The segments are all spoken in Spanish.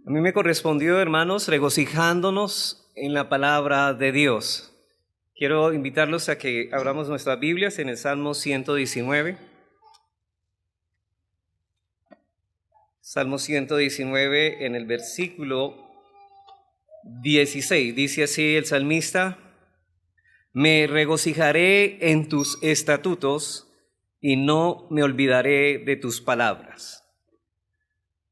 A mí me correspondió, hermanos, regocijándonos en la palabra de Dios. Quiero invitarlos a que abramos nuestras Biblias en el Salmo 119. Salmo 119 en el versículo 16. Dice así el salmista: Me regocijaré en tus estatutos y no me olvidaré de tus palabras.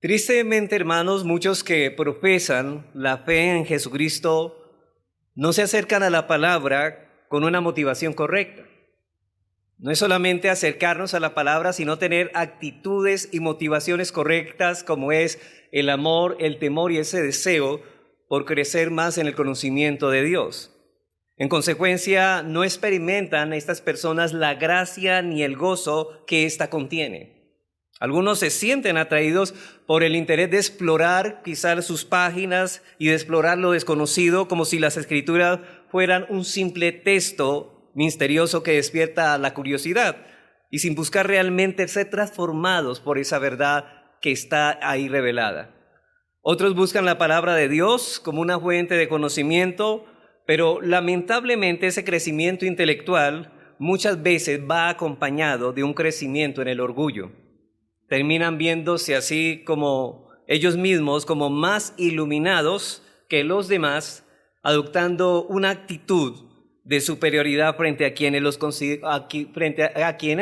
Tristemente, hermanos, muchos que profesan la fe en Jesucristo no se acercan a la palabra con una motivación correcta. No es solamente acercarnos a la palabra, sino tener actitudes y motivaciones correctas, como es el amor, el temor y ese deseo por crecer más en el conocimiento de Dios. En consecuencia, no experimentan estas personas la gracia ni el gozo que ésta contiene. Algunos se sienten atraídos por el interés de explorar quizás sus páginas y de explorar lo desconocido, como si las Escrituras fueran un simple texto misterioso que despierta la curiosidad, y sin buscar realmente ser transformados por esa verdad que está ahí revelada. Otros buscan la palabra de Dios como una fuente de conocimiento, pero lamentablemente ese crecimiento intelectual muchas veces va acompañado de un crecimiento en el orgullo. Terminan viéndose así como ellos mismos, como más iluminados que los demás, adoptando una actitud de superioridad frente a quienes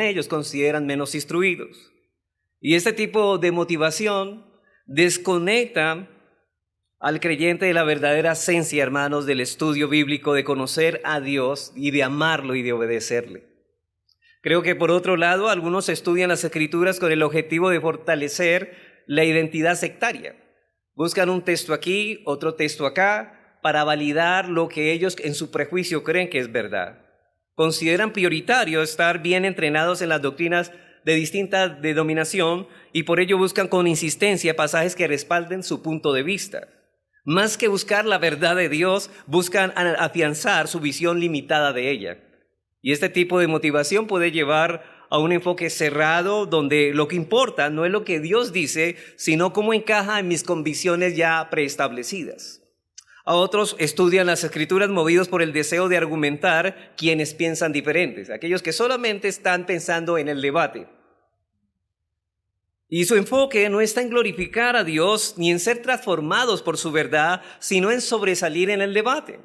ellos consideran menos instruidos. Y este tipo de motivación desconecta al creyente de la verdadera esencia, hermanos, del estudio bíblico, de conocer a Dios y de amarlo y de obedecerle. Creo que por otro lado, algunos estudian las Escrituras con el objetivo de fortalecer la identidad sectaria. Buscan un texto aquí, otro texto acá, para validar lo que ellos en su prejuicio creen que es verdad. Consideran prioritario estar bien entrenados en las doctrinas de distinta denominación y por ello buscan con insistencia pasajes que respalden su punto de vista. Más que buscar la verdad de Dios, buscan afianzar su visión limitada de ella. Y este tipo de motivación puede llevar a un enfoque cerrado donde lo que importa no es lo que Dios dice, sino cómo encaja en mis convicciones ya preestablecidas. A otros estudian las Escrituras movidos por el deseo de argumentar quienes piensan diferentes, aquellos que solamente están pensando en el debate. Y su enfoque no está en glorificar a Dios ni en ser transformados por su verdad, sino en sobresalir en el debate.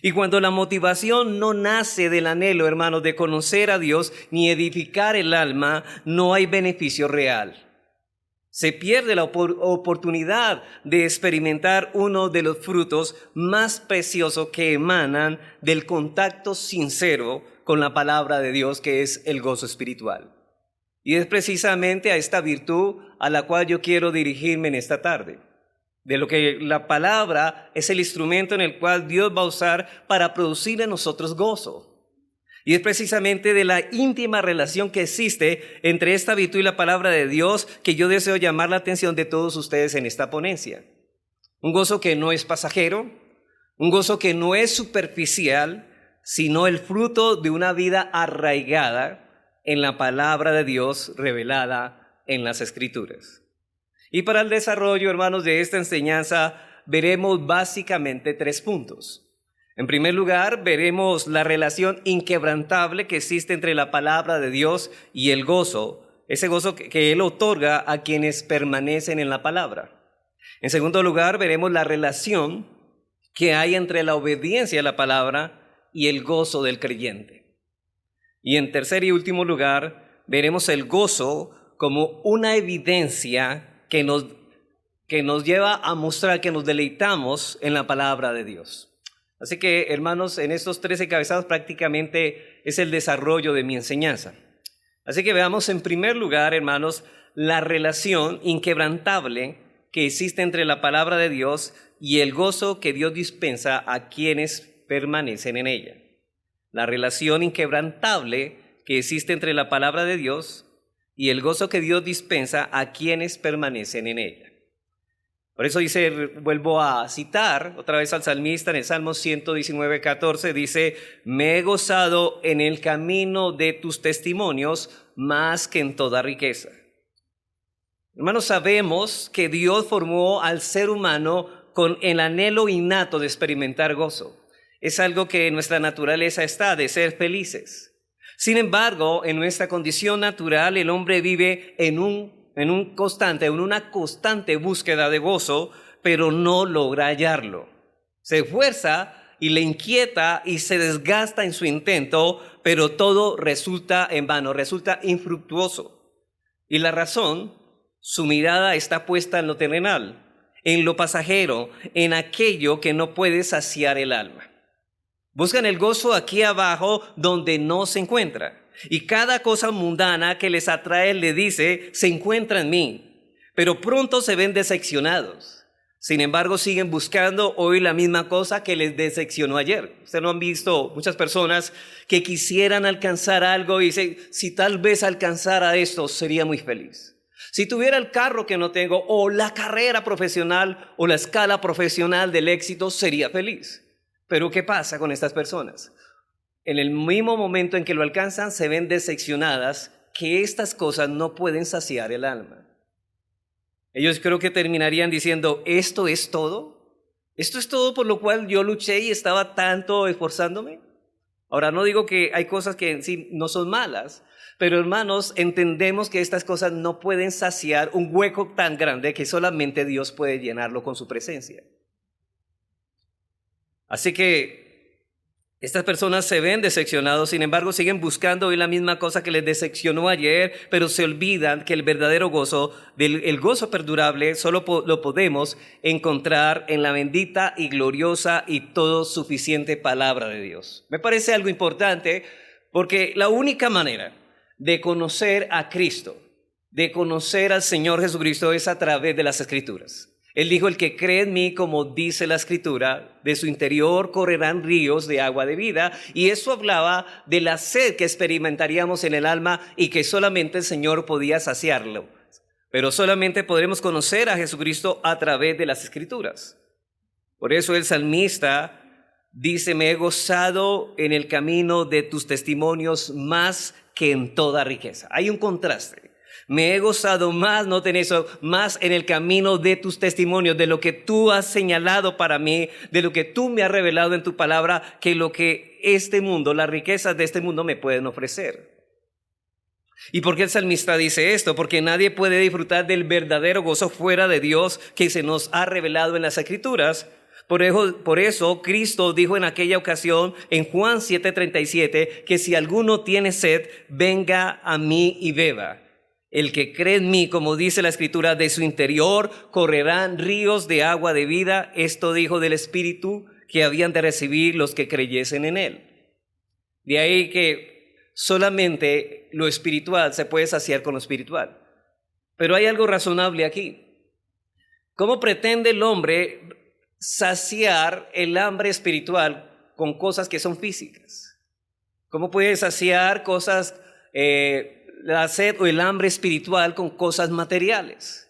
Y cuando la motivación no nace del anhelo, hermanos, de conocer a Dios ni edificar el alma, no hay beneficio real. Se pierde la oportunidad de experimentar uno de los frutos más preciosos que emanan del contacto sincero con la palabra de Dios, que es el gozo espiritual. Y es precisamente a esta virtud a la cual yo quiero dirigirme en esta tarde. De lo que la palabra es el instrumento en el cual Dios va a usar para producir en nosotros gozo. Y es precisamente de la íntima relación que existe entre esta virtud y la palabra de Dios que yo deseo llamar la atención de todos ustedes en esta ponencia. Un gozo que no es pasajero, un gozo que no es superficial, sino el fruto de una vida arraigada en la palabra de Dios revelada en las Escrituras. Y para el desarrollo, hermanos, de esta enseñanza veremos básicamente 3 puntos. En primer lugar, veremos la relación inquebrantable que existe entre la palabra de Dios y el gozo, ese gozo que Él otorga a quienes permanecen en la palabra. En segundo lugar, veremos la relación que hay entre la obediencia a la palabra y el gozo del creyente. Y en tercer y último lugar, veremos el gozo como una evidencia que nos lleva a mostrar que nos deleitamos en la palabra de Dios. Así que, hermanos, en estos 3 encabezados prácticamente es el desarrollo de mi enseñanza. Así que veamos en primer lugar, hermanos, la relación inquebrantable que existe entre la palabra de Dios y el gozo que Dios dispensa a quienes permanecen en ella. La relación inquebrantable que existe entre la palabra de Dios y el gozo que Dios dispensa a quienes permanecen en ella. Por eso vuelvo a citar otra vez al salmista en el Salmo 119, 14, dice: Me he gozado en el camino de tus testimonios más que en toda riqueza. Hermanos, sabemos que Dios formó al ser humano con el anhelo innato de experimentar gozo. Es algo que en nuestra naturaleza está, de ser felices. Sin embargo, en nuestra condición natural, el hombre vive en una constante búsqueda de gozo, pero no logra hallarlo. Se esfuerza y le inquieta y se desgasta en su intento, pero todo resulta en vano, resulta infructuoso. Y la razón, su mirada está puesta en lo terrenal, en lo pasajero, en aquello que no puede saciar el alma. Buscan el gozo aquí abajo donde no se encuentra. Y cada cosa mundana que les atrae le dice, se encuentra en mí. Pero pronto se ven decepcionados. Sin embargo, siguen buscando hoy la misma cosa que les decepcionó ayer. Ustedes no han visto muchas personas que quisieran alcanzar algo y dicen, si tal vez alcanzara esto, sería muy feliz. Si tuviera el carro que no tengo, o la carrera profesional, o la escala profesional del éxito, sería feliz. Pero ¿qué pasa con estas personas? En el mismo momento en que lo alcanzan, se ven decepcionadas que estas cosas no pueden saciar el alma. Ellos creo que terminarían diciendo, ¿esto es todo? ¿Esto es todo por lo cual yo luché y estaba tanto esforzándome? Ahora, no digo que hay cosas que en sí no son malas, pero hermanos, entendemos que estas cosas no pueden saciar un hueco tan grande que solamente Dios puede llenarlo con su presencia. Así que estas personas se ven decepcionados, sin embargo siguen buscando hoy la misma cosa que les decepcionó ayer, pero se olvidan que el verdadero gozo, el gozo perdurable, solo lo podemos encontrar en la bendita y gloriosa y todo suficiente palabra de Dios. Me parece algo importante porque la única manera de conocer a Cristo, de conocer al Señor Jesucristo es a través de las Escrituras. Él dijo, el que cree en mí, como dice la Escritura, de su interior correrán ríos de agua de vida. Y eso hablaba de la sed que experimentaríamos en el alma y que solamente el Señor podía saciarlo. Pero solamente podremos conocer a Jesucristo a través de las Escrituras. Por eso el salmista dice, me he gozado en el camino de tus testimonios más que en toda riqueza. Hay un contraste. Me he gozado más, noten eso, más en el camino de tus testimonios, de lo que tú has señalado para mí, de lo que tú me has revelado en tu palabra, que lo que este mundo, las riquezas de este mundo me pueden ofrecer. ¿Y por qué el salmista dice esto? Porque nadie puede disfrutar del verdadero gozo fuera de Dios que se nos ha revelado en las Escrituras. Por eso Cristo dijo en aquella ocasión en Juan 7:37 que si alguno tiene sed, venga a mí y beba. El que cree en mí, como dice la Escritura, de su interior correrán ríos de agua de vida. Esto dijo del Espíritu que habían de recibir los que creyesen en él. De ahí que solamente lo espiritual se puede saciar con lo espiritual. Pero hay algo razonable aquí. ¿Cómo pretende el hombre saciar el hambre espiritual con cosas que son físicas? ¿Cómo puede saciar cosas la sed o el hambre espiritual con cosas materiales?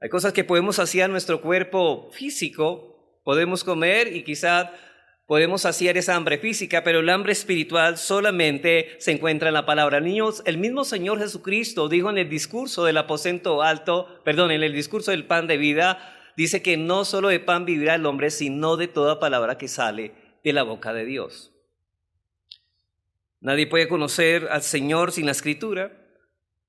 Hay cosas que podemos saciar nuestro cuerpo físico, podemos comer y quizá podemos saciar esa hambre física, pero el hambre espiritual solamente se encuentra en la palabra. Niños, el mismo Señor Jesucristo dijo en el discurso del aposento alto, en el discurso del pan de vida, dice que no solo de pan vivirá el hombre, sino de toda palabra que sale de la boca de Dios. Nadie puede conocer al Señor sin la Escritura,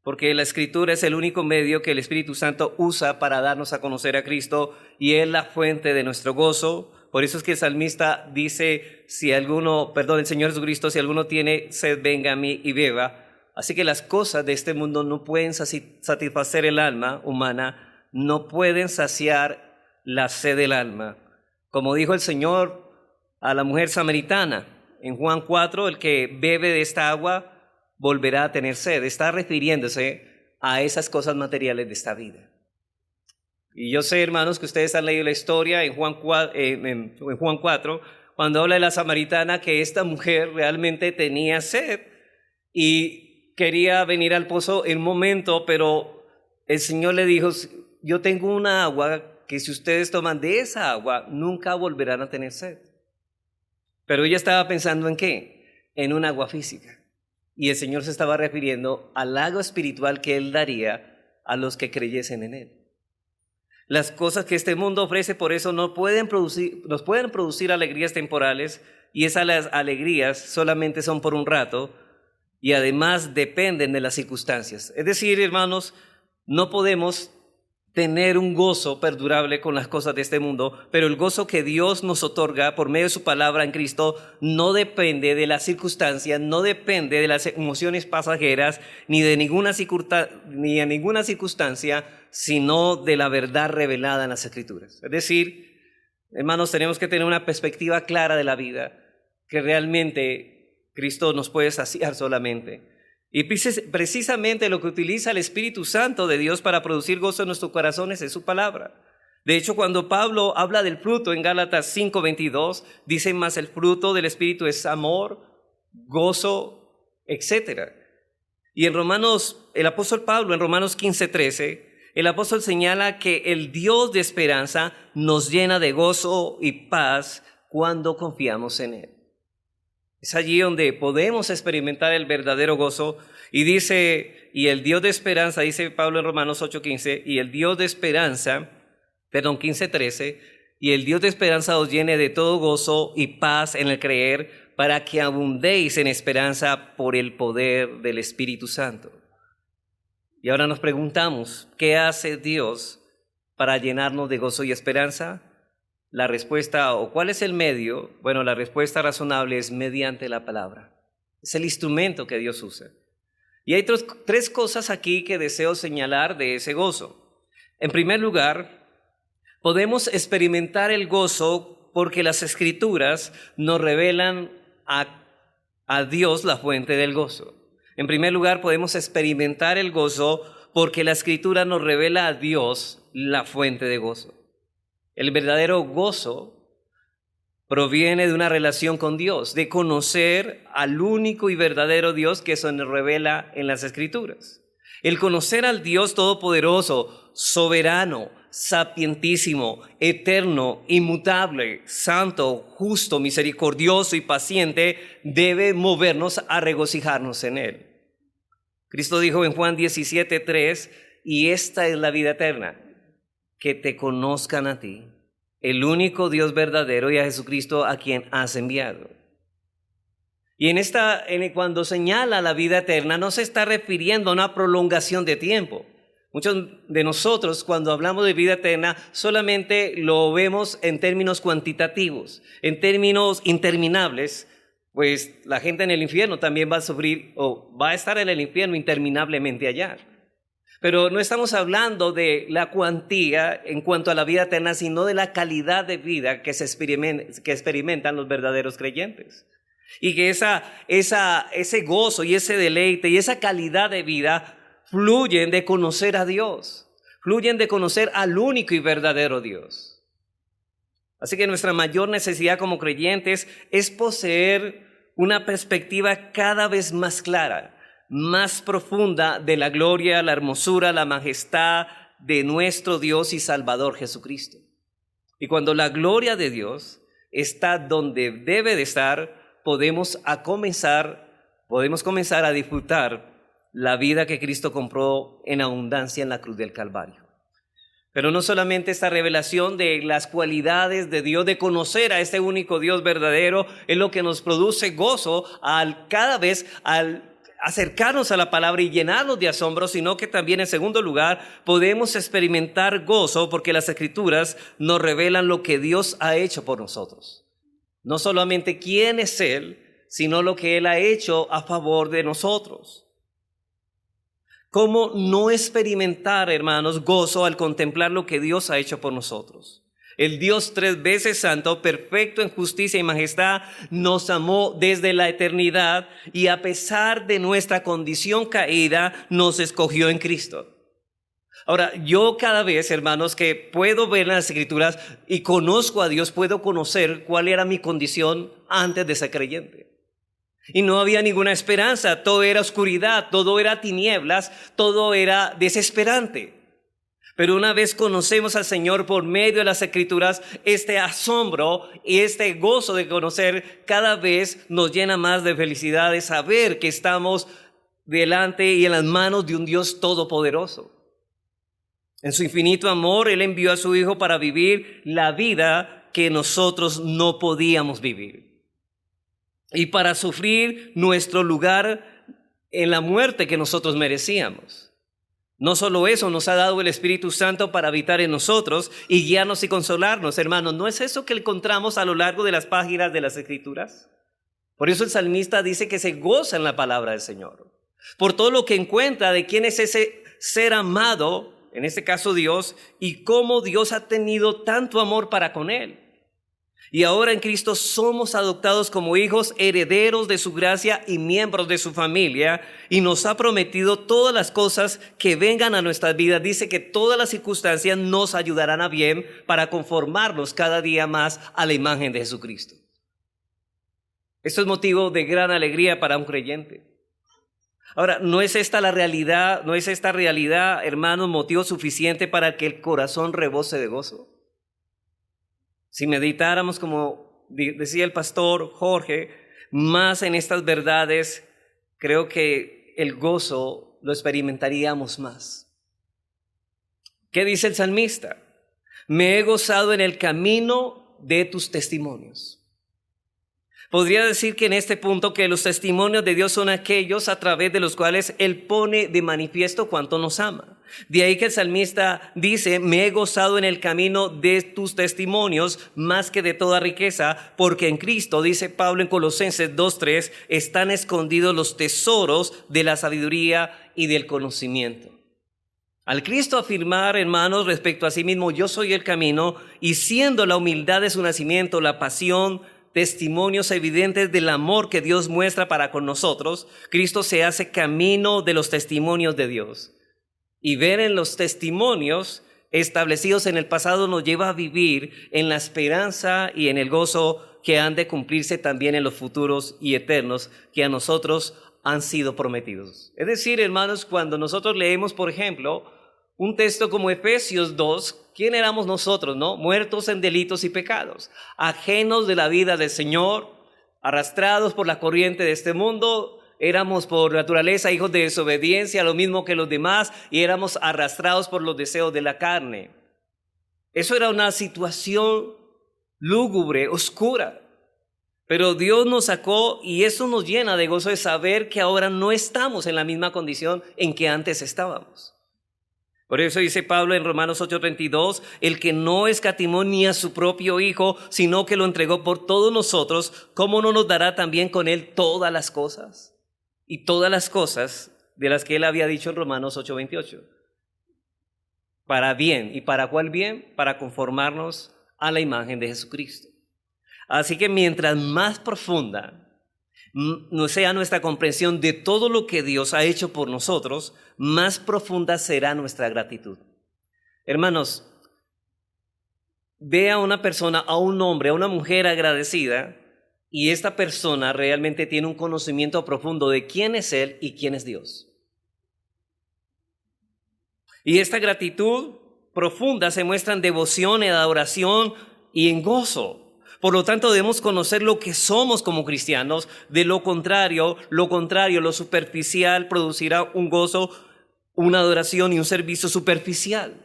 porque la Escritura es el único medio que el Espíritu Santo usa para darnos a conocer a Cristo y es la fuente de nuestro gozo. Por eso es que el salmista dice, el Señor Jesucristo, si alguno tiene sed, venga a mí y beba. Así que las cosas de este mundo no pueden satisfacer el alma humana, no pueden saciar la sed del alma. Como dijo el Señor a la mujer samaritana, en Juan 4, el que bebe de esta agua volverá a tener sed. Está refiriéndose a esas cosas materiales de esta vida. Y yo sé, hermanos, que ustedes han leído la historia en Juan 4, cuando habla de la samaritana, que esta mujer realmente tenía sed y quería venir al pozo en un momento, pero el Señor le dijo, yo tengo una agua que si ustedes toman de esa agua, nunca volverán a tener sed. Pero ella estaba pensando ¿en qué? En un agua física. Y el Señor se estaba refiriendo al agua espiritual que Él daría a los que creyesen en Él. Las cosas que este mundo ofrece por eso nos pueden producir alegrías temporales, y esas alegrías solamente son por un rato y además dependen de las circunstancias. Es decir, hermanos, no podemos tener un gozo perdurable con las cosas de este mundo, pero el gozo que Dios nos otorga por medio de su palabra en Cristo no depende de las circunstancias, no depende de las emociones pasajeras, ni de ninguna circunstancia, sino de la verdad revelada en las Escrituras. Es decir, hermanos, tenemos que tener una perspectiva clara de la vida, que realmente Cristo nos puede saciar solamente. Y precisamente lo que utiliza el Espíritu Santo de Dios para producir gozo en nuestros corazones es su palabra. De hecho, cuando Pablo habla del fruto en Gálatas 5:22, dice más el fruto del Espíritu es amor, gozo, etc. Y en el apóstol Pablo en Romanos 15:13, el apóstol señala que el Dios de esperanza nos llena de gozo y paz cuando confiamos en Él. Es allí donde podemos experimentar el verdadero gozo. Y dice, y el Dios de esperanza, dice Pablo en Romanos 8:15, y el Dios de esperanza, 15:13, y el Dios de esperanza os llene de todo gozo y paz en el creer, para que abundéis en esperanza por el poder del Espíritu Santo. Y ahora nos preguntamos, ¿qué hace Dios para llenarnos de gozo y esperanza? La respuesta, o ¿cuál es el medio? Bueno, la respuesta razonable es mediante la palabra. Es el instrumento que Dios usa. Y hay tres cosas aquí que deseo señalar de ese gozo. En primer lugar, podemos experimentar el gozo porque las Escrituras nos revelan a Dios la fuente del gozo. En primer lugar, podemos experimentar el gozo porque la Escritura nos revela a Dios la fuente de gozo. El verdadero gozo proviene de una relación con Dios, de conocer al único y verdadero Dios que se nos revela en las Escrituras. El conocer al Dios todopoderoso, soberano, sapientísimo, eterno, inmutable, santo, justo, misericordioso y paciente, debe movernos a regocijarnos en Él. Cristo dijo en Juan 17:3, y esta es la vida eterna, que te conozcan a ti, el único Dios verdadero, y a Jesucristo a quien has enviado. Y cuando señala la vida eterna, no se está refiriendo a una prolongación de tiempo. Muchos de nosotros, cuando hablamos de vida eterna, solamente lo vemos en términos cuantitativos, en términos interminables, pues la gente en el infierno también va a sufrir o va a estar en el infierno interminablemente allá. Pero no estamos hablando de la cuantía en cuanto a la vida eterna, sino de la calidad de vida que experimentan los verdaderos creyentes. Y que ese gozo y ese deleite y esa calidad de vida fluyen de conocer a Dios, fluyen de conocer al único y verdadero Dios. Así que nuestra mayor necesidad como creyentes es poseer una perspectiva cada vez más clara, más profunda de la gloria, la hermosura, la majestad de nuestro Dios y Salvador Jesucristo. Y cuando la gloria de Dios está donde debe de estar, podemos comenzar a disfrutar la vida que Cristo compró en abundancia en la cruz del Calvario. Pero no solamente esta revelación de las cualidades de Dios, de conocer a este único Dios verdadero, es lo que nos produce gozo cada vez al acercarnos a la palabra y llenarnos de asombro, sino que también en segundo lugar podemos experimentar gozo porque las Escrituras nos revelan lo que Dios ha hecho por nosotros. No solamente quién es Él, sino lo que Él ha hecho a favor de nosotros. ¿Cómo no experimentar, hermanos, gozo al contemplar lo que Dios ha hecho por nosotros? El Dios 3 veces santo, perfecto en justicia y majestad, nos amó desde la eternidad y a pesar de nuestra condición caída, nos escogió en Cristo. Ahora, yo cada vez, hermanos, que puedo ver las Escrituras y conozco a Dios, puedo conocer cuál era mi condición antes de ser creyente. Y no había ninguna esperanza, todo era oscuridad, todo era tinieblas, todo era desesperante. Pero una vez conocemos al Señor por medio de las Escrituras, este asombro y este gozo de conocer cada vez nos llena más de felicidad de saber que estamos delante y en las manos de un Dios todopoderoso. En su infinito amor, Él envió a su Hijo para vivir la vida que nosotros no podíamos vivir y para sufrir nuestro lugar en la muerte que nosotros merecíamos. No solo eso, nos ha dado el Espíritu Santo para habitar en nosotros y guiarnos y consolarnos, hermanos. ¿No es eso que encontramos a lo largo de las páginas de las Escrituras? Por eso el salmista dice que se goza en la palabra del Señor, por todo lo que encuentra de quién es ese ser amado, en este caso Dios, y cómo Dios ha tenido tanto amor para con él. Y ahora en Cristo somos adoptados como hijos, herederos de su gracia y miembros de su familia, y nos ha prometido todas las cosas que vengan a nuestras vidas. Dice que todas las circunstancias nos ayudarán a bien para conformarnos cada día más a la imagen de Jesucristo. Esto es motivo de gran alegría para un creyente. Ahora, ¿no es esta la realidad, no es esta realidad, hermanos, motivo suficiente para que el corazón rebose de gozo? Si meditáramos, como decía el pastor Jorge, más en estas verdades, creo que el gozo lo experimentaríamos más. ¿Qué dice el salmista? Me he gozado en el camino de tus testimonios. Podría decir que en este punto que los testimonios de Dios son aquellos a través de los cuales Él pone de manifiesto cuánto nos ama. De ahí que el salmista dice, me he gozado en el camino de tus testimonios más que de toda riqueza, porque en Cristo, dice Pablo en Colosenses 2:3, están escondidos los tesoros de la sabiduría y del conocimiento. Al Cristo afirmar, hermanos, respecto a sí mismo, yo soy el camino, y siendo la humildad de su nacimiento, la pasión, testimonios evidentes del amor que Dios muestra para con nosotros, Cristo se hace camino de los testimonios de Dios. Y ver en los testimonios establecidos en el pasado nos lleva a vivir en la esperanza y en el gozo que han de cumplirse también en los futuros y eternos que a nosotros han sido prometidos. Es decir, hermanos, cuando nosotros leemos, por ejemplo, un texto como Efesios 2, ¿quién éramos nosotros, no? Muertos en delitos y pecados, ajenos de la vida del Señor, arrastrados por la corriente de este mundo. Éramos por naturaleza hijos de desobediencia, lo mismo que los demás, y éramos arrastrados por los deseos de la carne. Eso era una situación lúgubre, oscura. Pero Dios nos sacó y eso nos llena de gozo de saber que ahora no estamos en la misma condición en que antes estábamos. Por eso dice Pablo en Romanos 8:32, el que no escatimó ni a su propio Hijo, sino que lo entregó por todos nosotros, ¿cómo no nos dará también con él todas las cosas? Y todas las cosas de las que él había dicho en Romanos 8:28. Para bien. ¿Y para cuál bien? Para conformarnos a la imagen de Jesucristo. Así que mientras más profunda no sea nuestra comprensión de todo lo que Dios ha hecho por nosotros, más profunda será nuestra gratitud. Hermanos, ve a una persona, a un hombre, a una mujer agradecida, y esta persona realmente tiene un conocimiento profundo de quién es Él y quién es Dios. Y esta gratitud profunda se muestra en devoción, en adoración y en gozo. Por lo tanto, debemos conocer lo que somos como cristianos. De lo contrario, lo superficial producirá un gozo, una adoración y un servicio superficial.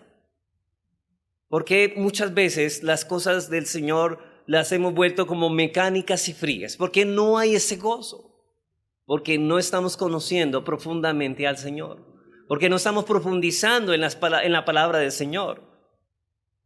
Porque muchas veces las cosas del Señor las hemos vuelto como mecánicas y frías. Porque no hay ese gozo. Porque no estamos conociendo profundamente al Señor. Porque no estamos profundizando en la palabra del Señor.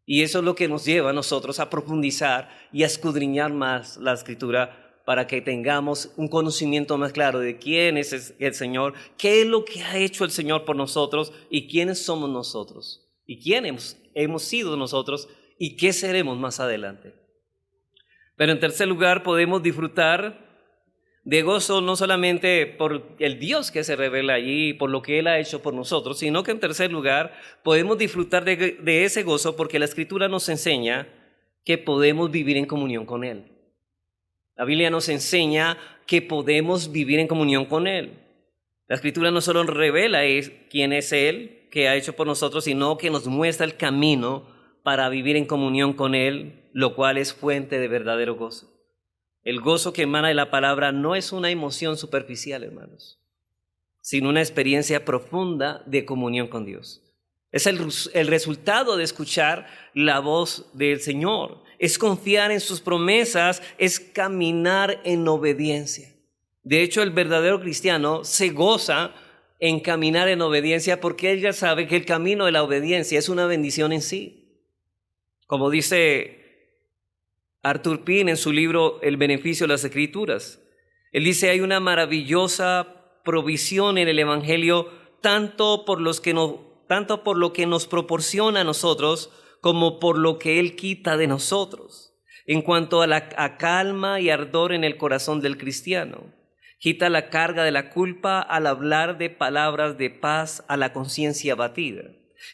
Y eso es lo que nos lleva a nosotros a profundizar y a escudriñar más la Escritura para que tengamos un conocimiento más claro de quién es el Señor, qué es lo que ha hecho el Señor por nosotros y quiénes somos nosotros y quiénes hemos sido nosotros y qué seremos más adelante. Pero en tercer lugar, podemos disfrutar de gozo no solamente por el Dios que se revela allí, por lo que Él ha hecho por nosotros, sino que en tercer lugar podemos disfrutar de ese gozo porque la Escritura nos enseña que podemos vivir en comunión con Él. La Biblia nos enseña que podemos vivir en comunión con Él. La Escritura no solo revela quién es Él que ha hecho por nosotros, sino que nos muestra el camino para vivir en comunión con Él, lo cual es fuente de verdadero gozo. El gozo que emana de la palabra no es una emoción superficial, hermanos, sino una experiencia profunda de comunión con Dios. Es el resultado de escuchar la voz del Señor. Es confiar en sus promesas, es caminar en obediencia. De hecho, el verdadero cristiano se goza en caminar en obediencia porque él ya sabe que el camino de la obediencia es una bendición en sí. Como dice Arthur Pym en su libro El beneficio de las Escrituras, él dice: hay una maravillosa provisión en el Evangelio tanto por lo que nos proporciona a nosotros como por lo que Él quita de nosotros, en cuanto a calma y ardor en el corazón del cristiano. Quita la carga de la culpa al hablar de palabras de paz a la conciencia abatida.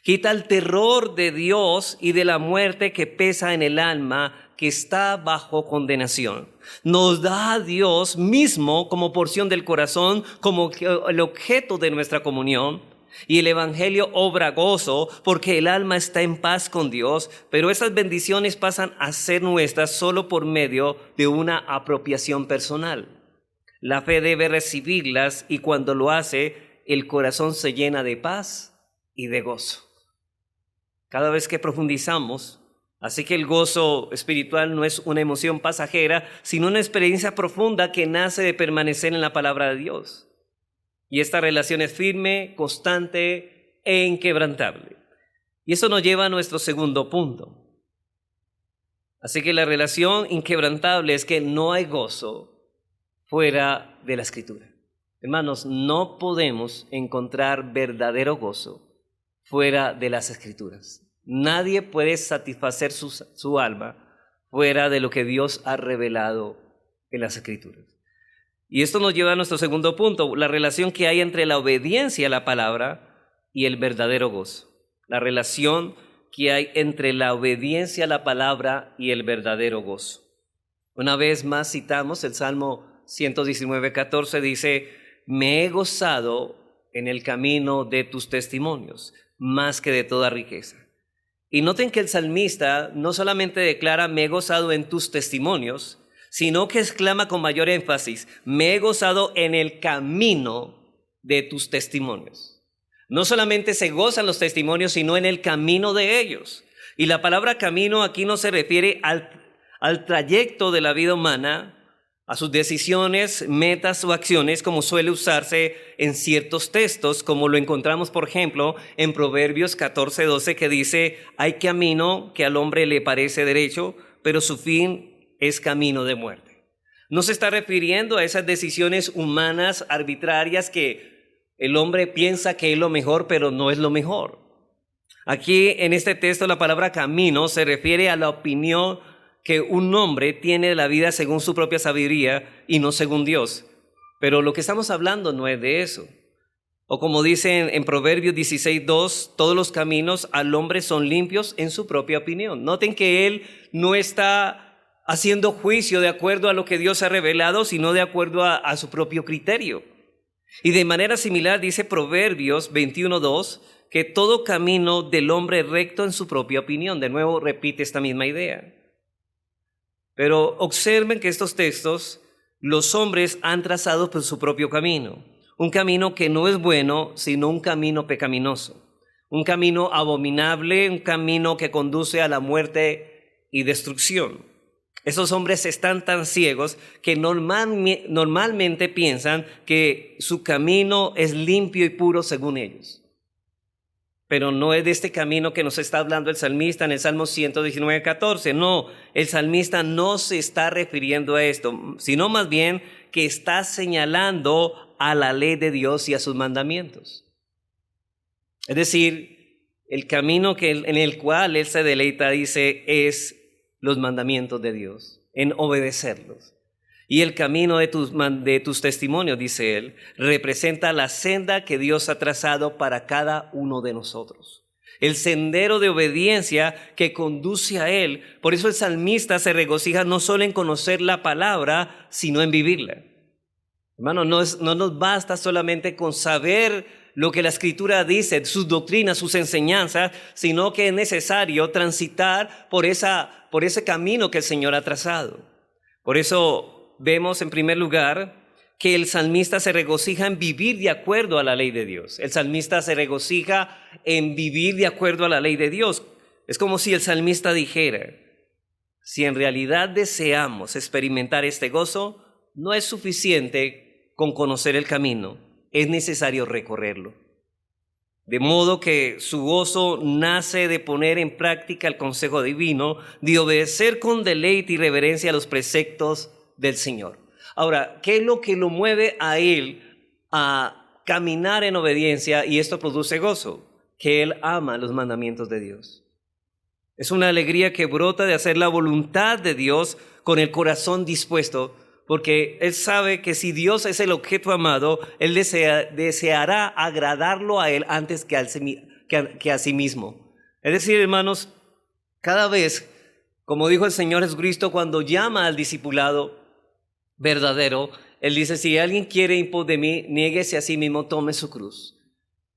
Quita el terror de Dios y de la muerte que pesa en el alma que está bajo condenación. Nos da a Dios mismo como porción del corazón, como el objeto de nuestra comunión. Y el Evangelio obra gozo porque el alma está en paz con Dios, pero esas bendiciones pasan a ser nuestras solo por medio de una apropiación personal. La fe debe recibirlas y cuando lo hace, el corazón se llena de paz y de gozo. Cada vez que profundizamos, así que el gozo espiritual no es una emoción pasajera, sino una experiencia profunda que nace de permanecer en la palabra de Dios. Y esta relación es firme, constante e inquebrantable. Y eso nos lleva a nuestro segundo punto. Así que la relación inquebrantable es que no hay gozo fuera de la Escritura. Hermanos, no podemos encontrar verdadero gozo fuera de las Escrituras. Nadie puede satisfacer su alma fuera de lo que Dios ha revelado en las Escrituras. Y esto nos lleva a nuestro segundo punto, la relación que hay entre la obediencia a la palabra y el verdadero gozo. La relación que hay entre la obediencia a la palabra y el verdadero gozo. Una vez más citamos el Salmo 119:14, dice: me he gozado en el camino de tus testimonios, más que de toda riqueza. Y noten que el salmista no solamente declara: me he gozado en tus testimonios, sino que exclama con mayor énfasis: me he gozado en el camino de tus testimonios. No solamente se gozan los testimonios, sino en el camino de ellos. Y la palabra camino aquí no se refiere al trayecto de la vida humana, a sus decisiones, metas o acciones, como suele usarse en ciertos textos, como lo encontramos, por ejemplo, en Proverbios 14:12, que dice: hay camino que al hombre le parece derecho, pero su fin es camino de muerte. No se está refiriendo a esas decisiones humanas arbitrarias que el hombre piensa que es lo mejor, pero no es lo mejor. Aquí en este texto la palabra camino se refiere a la opinión que un hombre tiene de la vida según su propia sabiduría y no según Dios. Pero lo que estamos hablando no es de eso. O como dicen en Proverbios 16:2, todos los caminos al hombre son limpios en su propia opinión. Noten que él no está haciendo juicio de acuerdo a lo que Dios ha revelado, sino de acuerdo a su propio criterio. Y de manera similar dice Proverbios 21:2, que todo camino del hombre es recto en su propia opinión. De nuevo repite esta misma idea. Pero observen que estos textos, los hombres han trazado por su propio camino. Un camino que no es bueno, sino un camino pecaminoso. Un camino abominable, un camino que conduce a la muerte y destrucción. Esos hombres están tan ciegos que normalmente piensan que su camino es limpio y puro según ellos. Pero no es de este camino que nos está hablando el salmista en el Salmo 119:14. No, el salmista no se está refiriendo a esto, sino más bien que está señalando a la ley de Dios y a sus mandamientos. Es decir, el camino en el cual él se deleita, dice, es los mandamientos de Dios, en obedecerlos. Y el camino de tus testimonios, dice él, representa la senda que Dios ha trazado para cada uno de nosotros. El sendero de obediencia que conduce a él. Por eso el salmista se regocija no solo en conocer la palabra, sino en vivirla. Hermano, no nos basta solamente con saber lo que la Escritura dice, sus doctrinas, sus enseñanzas, sino que es necesario transitar por ese camino que el Señor ha trazado. Por eso vemos en primer lugar que el salmista se regocija en vivir de acuerdo a la ley de Dios. El salmista se regocija en vivir de acuerdo a la ley de Dios. Es como si el salmista dijera: si en realidad deseamos experimentar este gozo, no es suficiente con conocer el camino, es necesario recorrerlo. De modo que su gozo nace de poner en práctica el consejo divino, de obedecer con deleite y reverencia a los preceptos del Señor. Ahora, ¿qué es lo que lo mueve a él a caminar en obediencia? Y esto produce gozo, que él ama los mandamientos de Dios. Es una alegría que brota de hacer la voluntad de Dios con el corazón dispuesto, porque él sabe que si Dios es el objeto amado, él deseará agradarlo a él antes que a sí mismo. Es decir, hermanos, cada vez, como dijo el Señor Jesucristo cuando llama al discipulado verdadero, él dice: si alguien quiere ir de mí, niéguese a sí mismo, tome su cruz.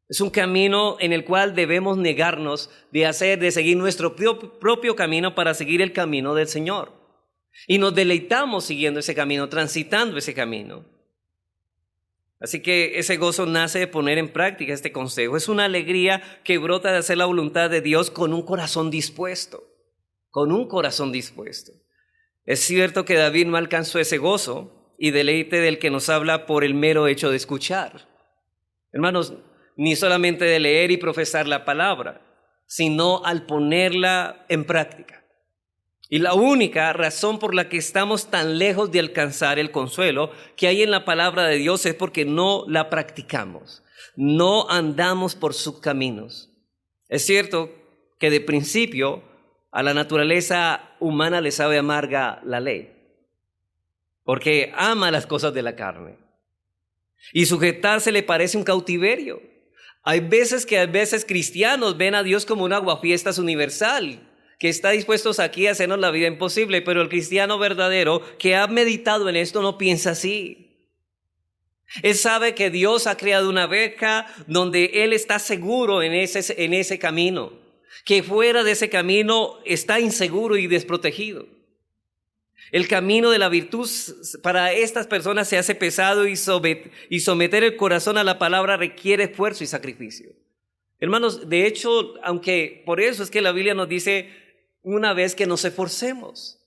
Es un camino en el cual debemos negarnos de seguir nuestro propio camino para seguir el camino del Señor. Y nos deleitamos siguiendo ese camino, transitando ese camino. Así que ese gozo nace de poner en práctica este consejo. Es una alegría que brota de hacer la voluntad de Dios con un corazón dispuesto. Con un corazón dispuesto. Es cierto que David no alcanzó ese gozo y deleite del que nos habla por el mero hecho de escuchar. Hermanos, ni solamente de leer y profesar la palabra, sino al ponerla en práctica. Y la única razón por la que estamos tan lejos de alcanzar el consuelo que hay en la palabra de Dios es porque no la practicamos, no andamos por sus caminos. Es cierto que de principio a la naturaleza humana le sabe amarga la ley, porque ama las cosas de la carne. Y sujetarse le parece un cautiverio. Hay veces cristianos ven a Dios como un aguafiestas universal, que está dispuesto aquí a hacernos la vida imposible, pero el cristiano verdadero que ha meditado en esto no piensa así. Él sabe que Dios ha creado una beca donde él está seguro en ese camino, que fuera de ese camino está inseguro y desprotegido. El camino de la virtud para estas personas se hace pesado y someter el corazón a la palabra requiere esfuerzo y sacrificio. Hermanos, de hecho, aunque por eso es que la Biblia nos dice una vez que nos esforcemos.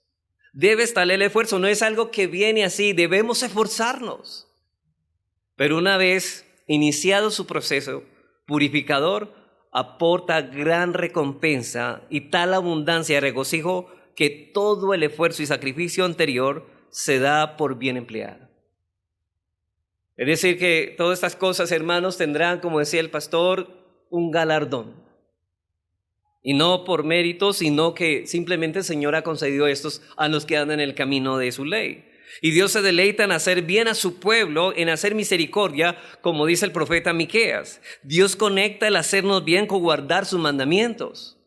Debe estar el esfuerzo, no es algo que viene así, debemos esforzarnos. Pero una vez iniciado su proceso purificador, aporta gran recompensa y tal abundancia de regocijo que todo el esfuerzo y sacrificio anterior se da por bien empleado. Es decir, que todas estas cosas, hermanos, tendrán, como decía el pastor, un galardón. Y no por mérito, sino que simplemente el Señor ha concedido estos a los que andan en el camino de su ley. Y Dios se deleita en hacer bien a su pueblo, en hacer misericordia, como dice el profeta Miqueas. Dios conecta el hacernos bien con guardar sus mandamientos.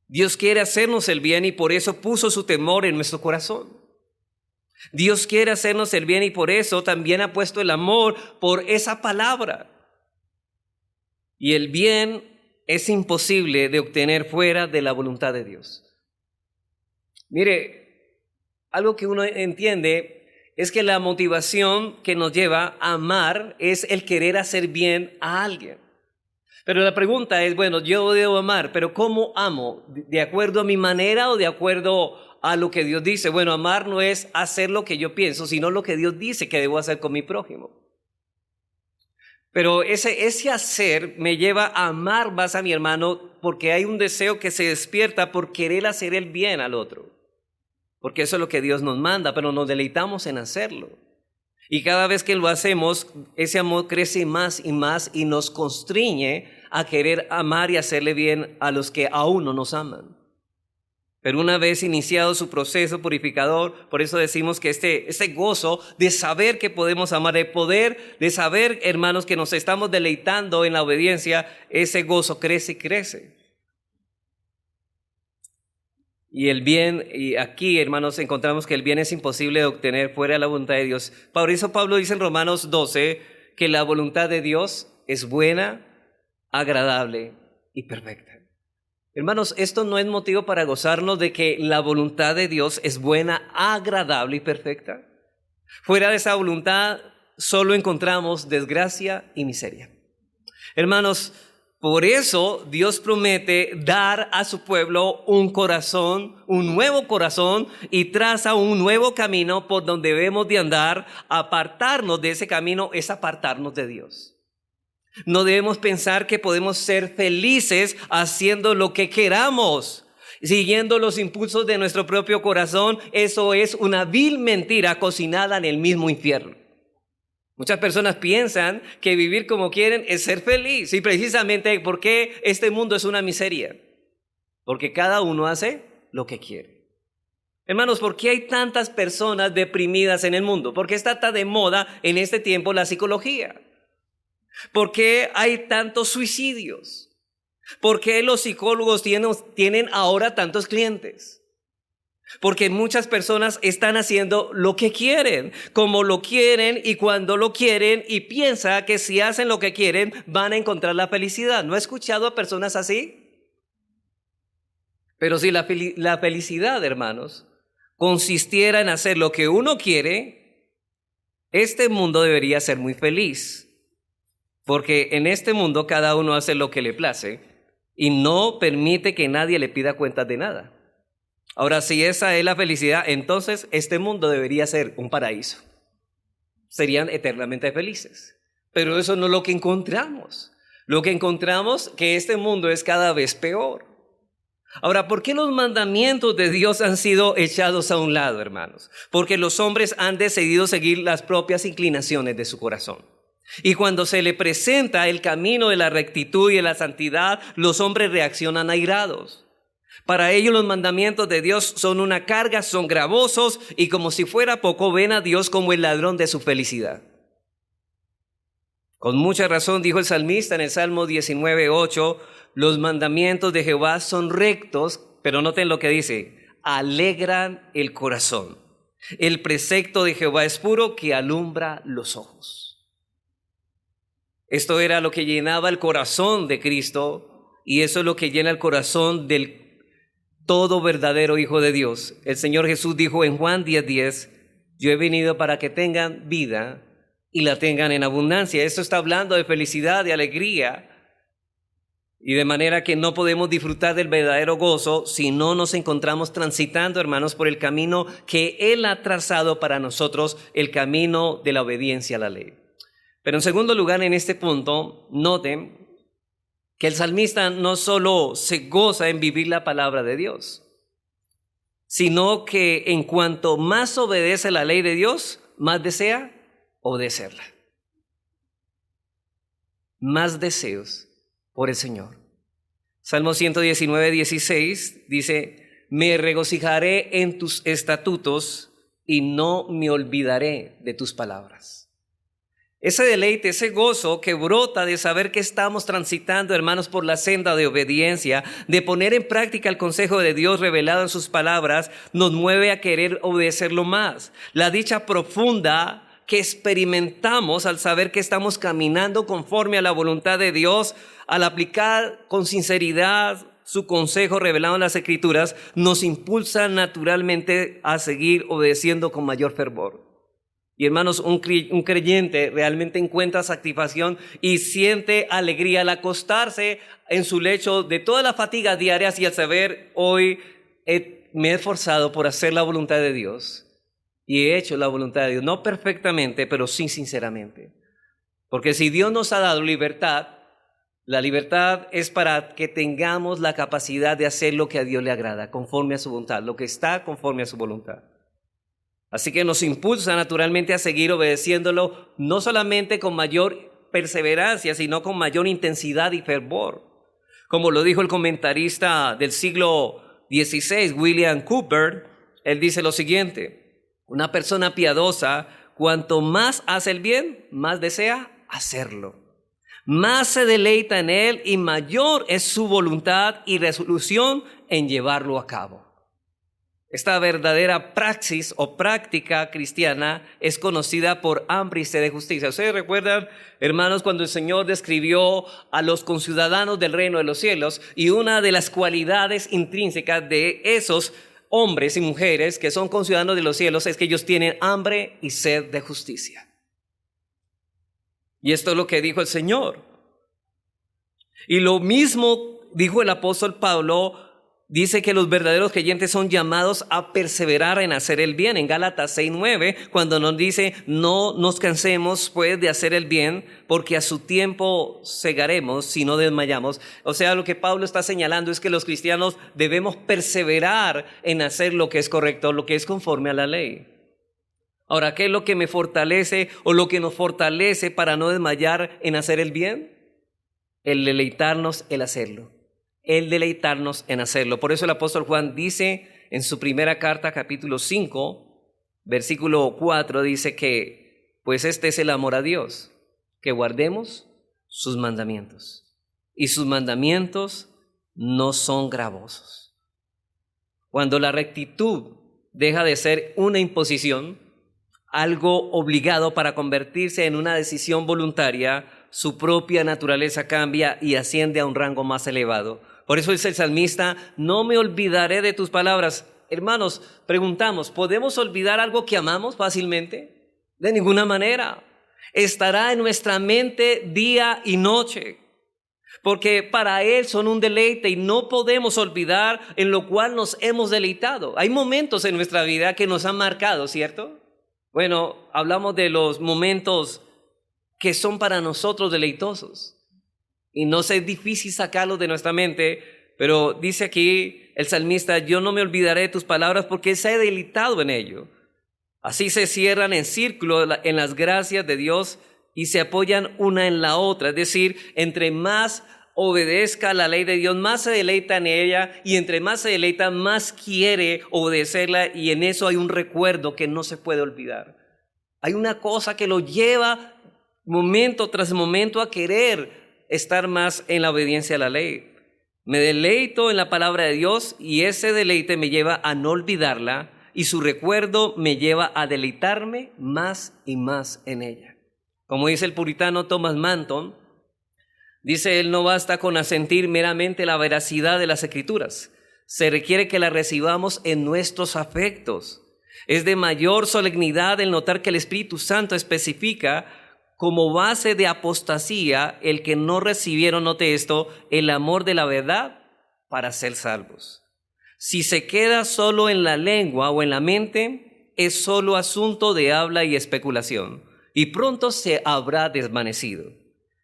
Dios quiere hacernos el bien y por eso puso su temor en nuestro corazón. Dios quiere hacernos el bien y por eso también ha puesto el amor por esa palabra. Y el bien es imposible de obtener fuera de la voluntad de Dios. Mire, algo que uno entiende es que la motivación que nos lleva a amar es el querer hacer bien a alguien. Pero la pregunta es, bueno, yo debo amar, pero ¿cómo amo? ¿De acuerdo a mi manera o de acuerdo a lo que Dios dice? Bueno, amar no es hacer lo que yo pienso, sino lo que Dios dice que debo hacer con mi prójimo. Pero ese hacer me lleva a amar más a mi hermano porque hay un deseo que se despierta por querer hacer el bien al otro. Porque eso es lo que Dios nos manda, pero nos deleitamos en hacerlo. Y cada vez que lo hacemos, ese amor crece más y nos constriñe a querer amar y hacerle bien a los que aún no nos aman. Pero una vez iniciado su proceso purificador, por eso decimos que este gozo de saber que podemos amar, de saber, hermanos, que nos estamos deleitando en la obediencia, ese gozo crece y crece. Y el bien, y aquí, hermanos, encontramos que el bien es imposible de obtener fuera de la voluntad de Dios. Por eso Pablo dice en Romanos 12 que la voluntad de Dios es buena, agradable y perfecta. Hermanos, esto no es motivo para gozarnos de que la voluntad de Dios es buena, agradable y perfecta. Fuera de esa voluntad solo encontramos desgracia y miseria. Hermanos, por eso Dios promete dar a su pueblo un corazón, un nuevo corazón, y traza un nuevo camino por donde debemos de andar. Apartarnos de ese camino es apartarnos de Dios. No debemos pensar que podemos ser felices haciendo lo que queramos, siguiendo los impulsos de nuestro propio corazón. Eso es una vil mentira cocinada en el mismo infierno. Muchas personas piensan que vivir como quieren es ser feliz. Y precisamente, ¿por qué este mundo es una miseria? Porque cada uno hace lo que quiere. Hermanos, ¿por qué hay tantas personas deprimidas en el mundo? ¿Por qué está tan de moda en este tiempo la psicología? ¿Por qué hay tantos suicidios? ¿Por qué los psicólogos tienen ahora tantos clientes? Porque muchas personas están haciendo lo que quieren, como lo quieren y cuando lo quieren, y piensa que si hacen lo que quieren van a encontrar la felicidad. ¿No he escuchado a personas así? Pero si la felicidad, hermanos, consistiera en hacer lo que uno quiere, este mundo debería ser muy feliz. Porque en este mundo cada uno hace lo que le place y no permite que nadie le pida cuentas de nada. Ahora, si esa es la felicidad, entonces este mundo debería ser un paraíso. Serían eternamente felices. Pero eso no es lo que encontramos. Lo que encontramos es que este mundo es cada vez peor. Ahora, ¿por qué los mandamientos de Dios han sido echados a un lado, hermanos? Porque los hombres han decidido seguir las propias inclinaciones de su corazón. Y cuando se le presenta el camino de la rectitud y de la santidad, los hombres reaccionan airados. Para ellos los mandamientos de Dios son una carga, son gravosos, y como si fuera poco ven a Dios como el ladrón de su felicidad. Con mucha razón dijo el salmista en el Salmo 19:8, los mandamientos de Jehová son rectos, pero noten lo que dice, alegran el corazón. El precepto de Jehová es puro, que alumbra los ojos. Esto era lo que llenaba el corazón de Cristo, y eso es lo que llena el corazón del todo verdadero Hijo de Dios. El Señor Jesús dijo en Juan 10:10, yo he venido para que tengan vida y la tengan en abundancia. Esto está hablando de felicidad, de alegría, y de manera que no podemos disfrutar del verdadero gozo si no nos encontramos transitando, hermanos, por el camino que Él ha trazado para nosotros, el camino de la obediencia a la ley. Pero en segundo lugar, en este punto, noten que el salmista no solo se goza en vivir la palabra de Dios, sino que en cuanto más obedece la ley de Dios, más desea obedecerla. Más deseos por el Señor. Salmo 119:16 dice, me regocijaré en tus estatutos y no me olvidaré de tus palabras. Ese deleite, ese gozo que brota de saber que estamos transitando, hermanos, por la senda de obediencia, de poner en práctica el consejo de Dios revelado en sus palabras, nos mueve a querer obedecerlo más. La dicha profunda que experimentamos al saber que estamos caminando conforme a la voluntad de Dios, al aplicar con sinceridad su consejo revelado en las Escrituras, nos impulsa naturalmente a seguir obedeciendo con mayor fervor. Y hermanos, un creyente realmente encuentra satisfacción y siente alegría al acostarse en su lecho de todas las fatigas diarias y al saber, hoy me he esforzado por hacer la voluntad de Dios y he hecho la voluntad de Dios, no perfectamente, pero sí sinceramente. Porque si Dios nos ha dado libertad, la libertad es para que tengamos la capacidad de hacer lo que a Dios le agrada, conforme a su voluntad, lo que está conforme a su voluntad. Así que nos impulsa naturalmente a seguir obedeciéndolo, no solamente con mayor perseverancia, sino con mayor intensidad y fervor. Como lo dijo el comentarista del siglo XVI, William Cowper, él dice lo siguiente, una persona piadosa, cuanto más hace el bien, más desea hacerlo. Más se deleita en él y mayor es su voluntad y resolución en llevarlo a cabo. Esta verdadera praxis o práctica cristiana es conocida por hambre y sed de justicia. ¿Ustedes recuerdan, hermanos, cuando el Señor describió a los conciudadanos del reino de los cielos? Y una de las cualidades intrínsecas de esos hombres y mujeres que son conciudadanos de los cielos es que ellos tienen hambre y sed de justicia. Y esto es lo que dijo el Señor. Y lo mismo dijo el apóstol Pablo. Dice que los verdaderos creyentes son llamados a perseverar en hacer el bien. En Gálatas 6:9, cuando nos dice, no nos cansemos pues de hacer el bien, porque a su tiempo segaremos si no desmayamos. O sea, lo que Pablo está señalando es que los cristianos debemos perseverar en hacer lo que es correcto, lo que es conforme a la ley. Ahora, ¿qué es lo que me fortalece o lo que nos fortalece para no desmayar en hacer el bien? El deleitarnos, el hacerlo. El deleitarnos en hacerlo. Por eso el apóstol Juan dice en su primera carta, capítulo 5, versículo 4, dice que pues este es el amor a Dios, que guardemos sus mandamientos. Y sus mandamientos no son gravosos. Cuando la rectitud deja de ser una imposición, algo obligado para convertirse en una decisión voluntaria, su propia naturaleza cambia y asciende a un rango más elevado. Por eso dice el salmista, no me olvidaré de tus palabras. Hermanos, preguntamos, ¿podemos olvidar algo que amamos fácilmente? De ninguna manera. Estará en nuestra mente día y noche, porque para Él son un deleite y no podemos olvidar en lo cual nos hemos deleitado. Hay momentos en nuestra vida que nos han marcado, ¿cierto? Bueno, hablamos de los momentos que son para nosotros deleitosos. Y no es difícil sacarlos de nuestra mente, pero dice aquí el salmista, yo no me olvidaré de tus palabras porque se ha deleitado en ello. Así se cierran en círculo en las gracias de Dios y se apoyan una en la otra. Es decir, entre más obedezca la ley de Dios, más se deleita en ella, y entre más se deleita, más quiere obedecerla, y en eso hay un recuerdo que no se puede olvidar. Hay una cosa que lo lleva momento tras momento a querer estar más en la obediencia a la ley. Me deleito en la palabra de Dios y ese deleite me lleva a no olvidarla y su recuerdo me lleva a deleitarme más y más en ella. Como dice el puritano Thomas Manton, dice él, no basta con asentir meramente la veracidad de las Escrituras. Se requiere que la recibamos en nuestros afectos. Es de mayor solemnidad el notar que el Espíritu Santo especifica como base de apostasía el que no recibieron, note esto, el amor de la verdad para ser salvos. Si se queda solo en la lengua o en la mente, es solo asunto de habla y especulación, y pronto se habrá desvanecido.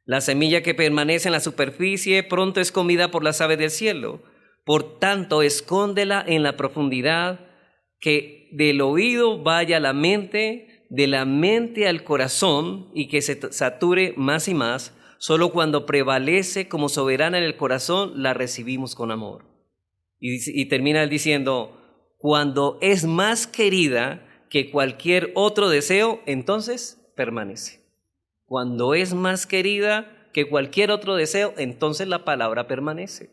La semilla que permanece en la superficie pronto es comida por las aves del cielo. Por tanto, escóndela en la profundidad, que del oído vaya a la mente, de la mente al corazón, y que se sature más y más. Solo cuando prevalece como soberana en el corazón, la recibimos con amor. Y termina él diciendo, cuando es más querida que cualquier otro deseo, entonces permanece. Cuando es más querida que cualquier otro deseo, entonces la palabra permanece.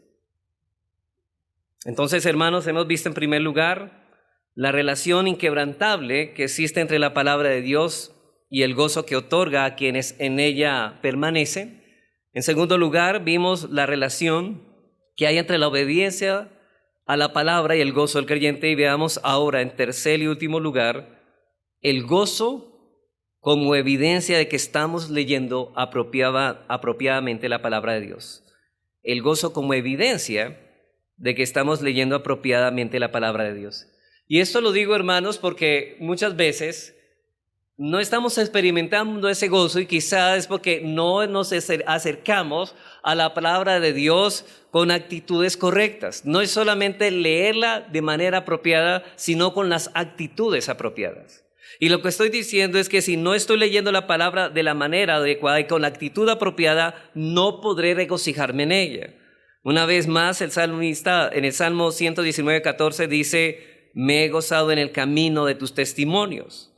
Entonces, hermanos, hemos visto en primer lugar la relación inquebrantable que existe entre la palabra de Dios y el gozo que otorga a quienes en ella permanecen. En segundo lugar, vimos la relación que hay entre la obediencia a la palabra y el gozo del creyente. Y veamos ahora, en tercer y último lugar, el gozo como evidencia de que estamos leyendo apropiadamente la palabra de Dios. El gozo como evidencia de que estamos leyendo apropiadamente la palabra de Dios. Y esto lo digo, hermanos, porque muchas veces no estamos experimentando ese gozo y quizás es porque no nos acercamos a la palabra de Dios con actitudes correctas. No es solamente leerla de manera apropiada, sino con las actitudes apropiadas. Y lo que estoy diciendo es que si no estoy leyendo la palabra de la manera adecuada y con la actitud apropiada, no podré regocijarme en ella. Una vez más, el salmista en el Salmo 119:14 dice, me he gozado en el camino de tus testimonios.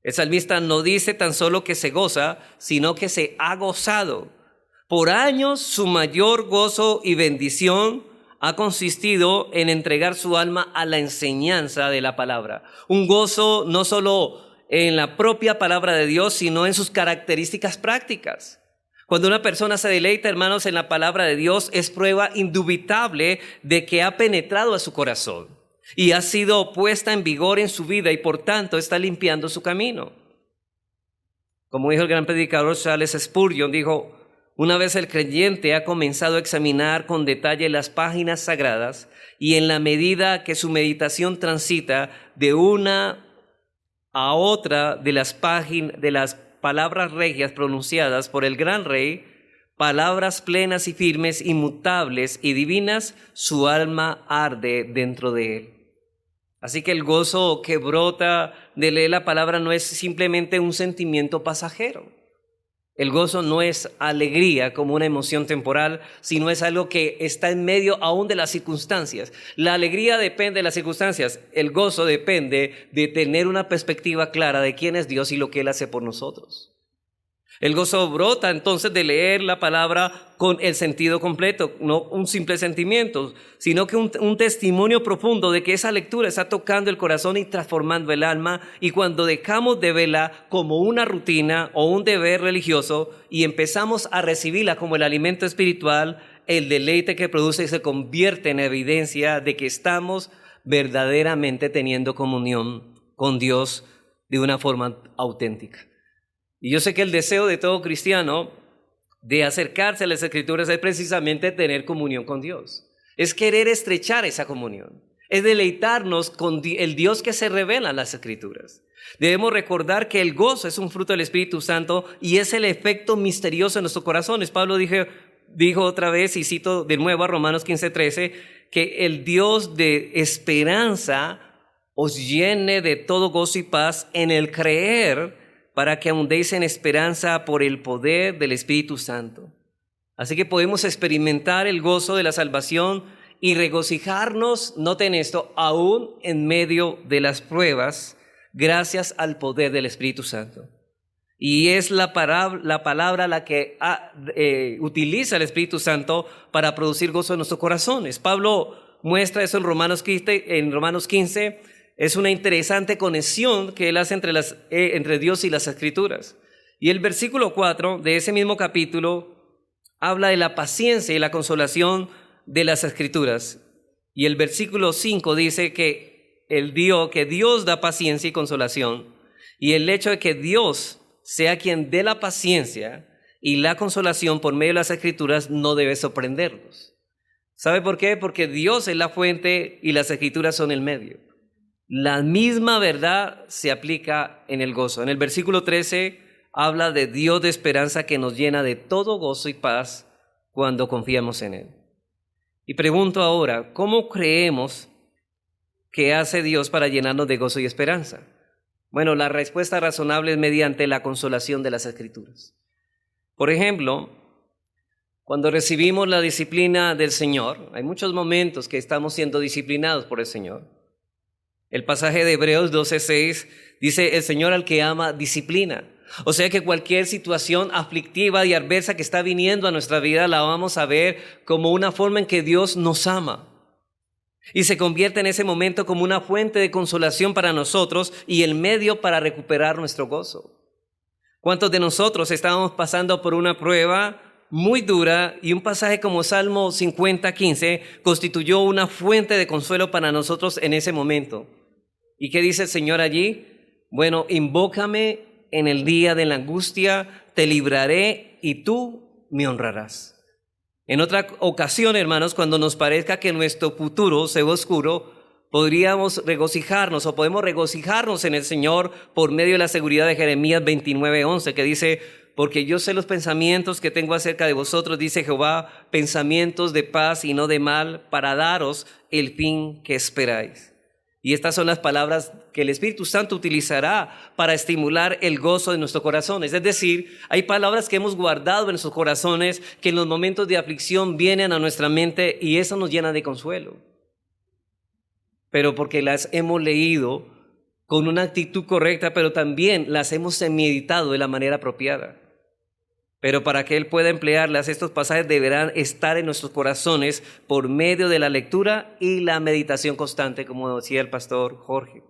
El salmista no dice tan solo que se goza, sino que se ha gozado. Por años su mayor gozo y bendición ha consistido en entregar su alma a la enseñanza de la palabra. Un gozo no solo en la propia palabra de Dios, sino en sus características prácticas. Cuando una persona se deleita, hermanos, en la palabra de Dios, es prueba indubitable de que ha penetrado a su corazón y ha sido puesta en vigor en su vida y por tanto está limpiando su camino. Como dijo el gran predicador Charles Spurgeon, dijo: una vez el creyente ha comenzado a examinar con detalle las páginas sagradas, y en la medida que su meditación transita de una a otra de las palabras regias pronunciadas por el gran rey, palabras plenas y firmes, inmutables y divinas, su alma arde dentro de él. Así que el gozo que brota de leer la palabra no es simplemente un sentimiento pasajero. El gozo no es alegría como una emoción temporal, sino es algo que está en medio aún de las circunstancias. La alegría depende de las circunstancias. El gozo depende de tener una perspectiva clara de quién es Dios y lo que Él hace por nosotros. El gozo brota entonces de leer la palabra con el sentido completo, no un simple sentimiento, sino que un testimonio profundo de que esa lectura está tocando el corazón y transformando el alma. Y cuando dejamos de verla como una rutina o un deber religioso y empezamos a recibirla como el alimento espiritual, el deleite que produce se convierte en evidencia de que estamos verdaderamente teniendo comunión con Dios de una forma auténtica. Y yo sé que el deseo de todo cristiano de acercarse a las Escrituras es precisamente tener comunión con Dios. Es querer estrechar esa comunión. Es deleitarnos con el Dios que se revela en las Escrituras. Debemos recordar que el gozo es un fruto del Espíritu Santo y es el efecto misterioso en nuestros corazones. Pablo dijo otra vez, y cito de nuevo a Romanos 15:13, que el Dios de esperanza os llene de todo gozo y paz en el creer, para que abundéis en esperanza por el poder del Espíritu Santo. Así que podemos experimentar el gozo de la salvación y regocijarnos, noten esto, aún en medio de las pruebas, gracias al poder del Espíritu Santo. Y es la palabra la que utiliza el Espíritu Santo para producir gozo en nuestros corazones. Pablo muestra eso en Romanos 15. Es una interesante conexión que él hace entre Dios y las Escrituras. Y el versículo 4 de ese mismo capítulo habla de la paciencia y la consolación de las Escrituras. Y el versículo 5 dice que Dios da paciencia y consolación. Y el hecho de que Dios sea quien dé la paciencia y la consolación por medio de las Escrituras no debe sorprendernos. ¿Sabe por qué? Porque Dios es la fuente y las Escrituras son el medio. La misma verdad se aplica en el gozo. En el versículo 13 habla de Dios de esperanza que nos llena de todo gozo y paz cuando confiamos en Él. Y pregunto ahora, ¿cómo creemos que hace Dios para llenarnos de gozo y esperanza? Bueno, la respuesta razonable es mediante la consolación de las Escrituras. Por ejemplo, cuando recibimos la disciplina del Señor, hay muchos momentos que estamos siendo disciplinados por el Señor. El pasaje de Hebreos 12:6 dice: el Señor al que ama disciplina. O sea que cualquier situación aflictiva y adversa que está viniendo a nuestra vida la vamos a ver como una forma en que Dios nos ama. Y se convierte en ese momento como una fuente de consolación para nosotros y el medio para recuperar nuestro gozo. ¿Cuántos de nosotros estábamos pasando por una prueba muy dura y un pasaje como Salmo 50:15 constituyó una fuente de consuelo para nosotros en ese momento? ¿Y qué dice el Señor allí? Bueno, invócame en el día de la angustia, te libraré y tú me honrarás. En otra ocasión, hermanos, cuando nos parezca que nuestro futuro se ve oscuro, podemos regocijarnos en el Señor por medio de la seguridad de Jeremías 29:11, que dice: porque yo sé los pensamientos que tengo acerca de vosotros, dice Jehová, pensamientos de paz y no de mal, para daros el fin que esperáis. Y estas son las palabras que el Espíritu Santo utilizará para estimular el gozo de nuestros corazones. Es decir, hay palabras que hemos guardado en nuestros corazones que en los momentos de aflicción vienen a nuestra mente y eso nos llena de consuelo. Pero porque las hemos leído con una actitud correcta, pero también las hemos meditado de la manera apropiada. Pero para que Él pueda emplearlas, estos pasajes deberán estar en nuestros corazones por medio de la lectura y la meditación constante, como decía el pastor Jorge.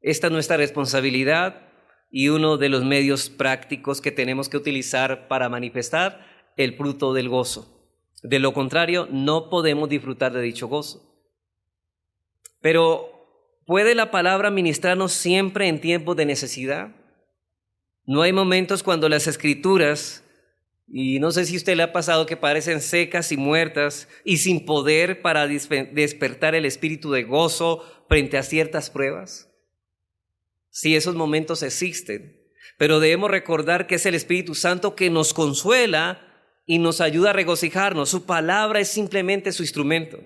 Esta es nuestra responsabilidad y uno de los medios prácticos que tenemos que utilizar para manifestar el fruto del gozo. De lo contrario, no podemos disfrutar de dicho gozo. Pero ¿puede la palabra ministrarnos siempre en tiempos de necesidad? No hay momentos cuando las escrituras, y no sé si a usted le ha pasado, que parecen secas y muertas y sin poder para despertar el espíritu de gozo frente a ciertas pruebas. Sí, esos momentos existen, pero debemos recordar que es el Espíritu Santo que nos consuela y nos ayuda a regocijarnos. Su palabra es simplemente su instrumento.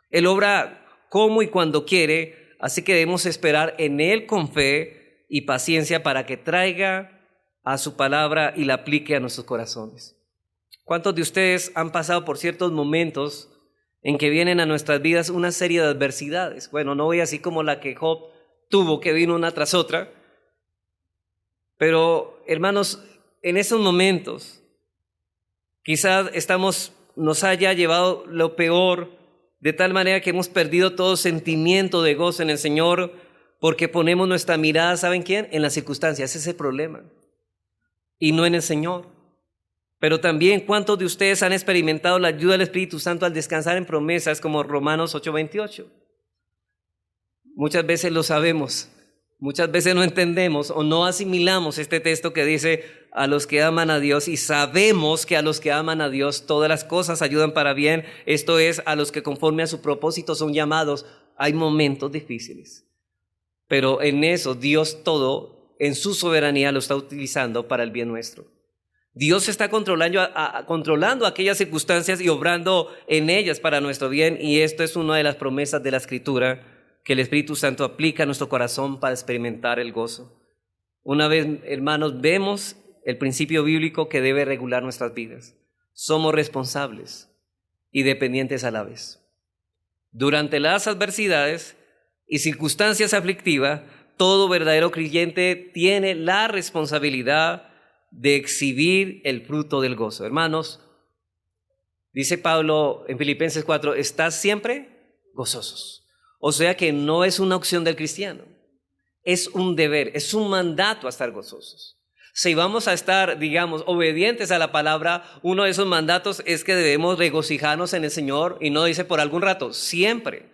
Él obra como y cuando quiere, así que debemos esperar en Él con fe y paciencia para que traiga a su palabra y la aplique a nuestros corazones. ¿Cuántos de ustedes han pasado por ciertos momentos en que vienen a nuestras vidas una serie de adversidades? Bueno, no voy así como la que Job tuvo, que vino una tras otra, pero hermanos, en esos momentos quizás nos haya llevado lo peor, de tal manera que hemos perdido todo sentimiento de gozo en el Señor, porque ponemos nuestra mirada, ¿saben quién? En las circunstancias. Ese es el problema, y no en el Señor. Pero también, ¿cuántos de ustedes han experimentado la ayuda del Espíritu Santo al descansar en promesas como Romanos 8:28? Muchas veces lo sabemos, muchas veces no entendemos o no asimilamos este texto que dice a los que aman a Dios, y sabemos que a los que aman a Dios todas las cosas ayudan para bien, esto es, a los que conforme a su propósito son llamados. Hay momentos difíciles, pero en eso Dios todo en su soberanía lo está utilizando para el bien nuestro. Dios está controlando aquellas circunstancias y obrando en ellas para nuestro bien, y esto es una de las promesas de la Escritura que el Espíritu Santo aplica a nuestro corazón para experimentar el gozo. Una vez, hermanos, vemos el principio bíblico que debe regular nuestras vidas. Somos responsables y dependientes a la vez. Durante las adversidades y circunstancias aflictivas, todo verdadero creyente tiene la responsabilidad de exhibir el fruto del gozo. Hermanos, dice Pablo en Filipenses 4, estad siempre gozosos. O sea que no es una opción del cristiano, es un deber, es un mandato a estar gozosos. Si vamos a estar, digamos, obedientes a la palabra, uno de esos mandatos es que debemos regocijarnos en el Señor, y no dice por algún rato, siempre.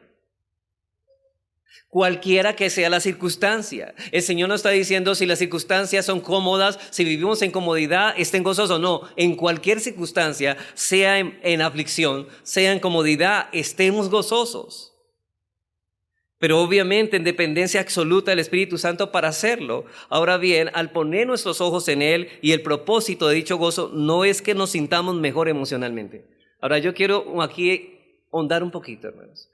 Cualquiera que sea la circunstancia. El Señor no está diciendo si las circunstancias son cómodas, si vivimos en comodidad, estén gozosos o no. En cualquier circunstancia, sea en aflicción, sea en comodidad, estemos gozosos. Pero obviamente en dependencia absoluta del Espíritu Santo para hacerlo. Ahora bien, al poner nuestros ojos en Él, y el propósito de dicho gozo no es que nos sintamos mejor emocionalmente. Ahora yo quiero aquí ahondar un poquito, hermanos.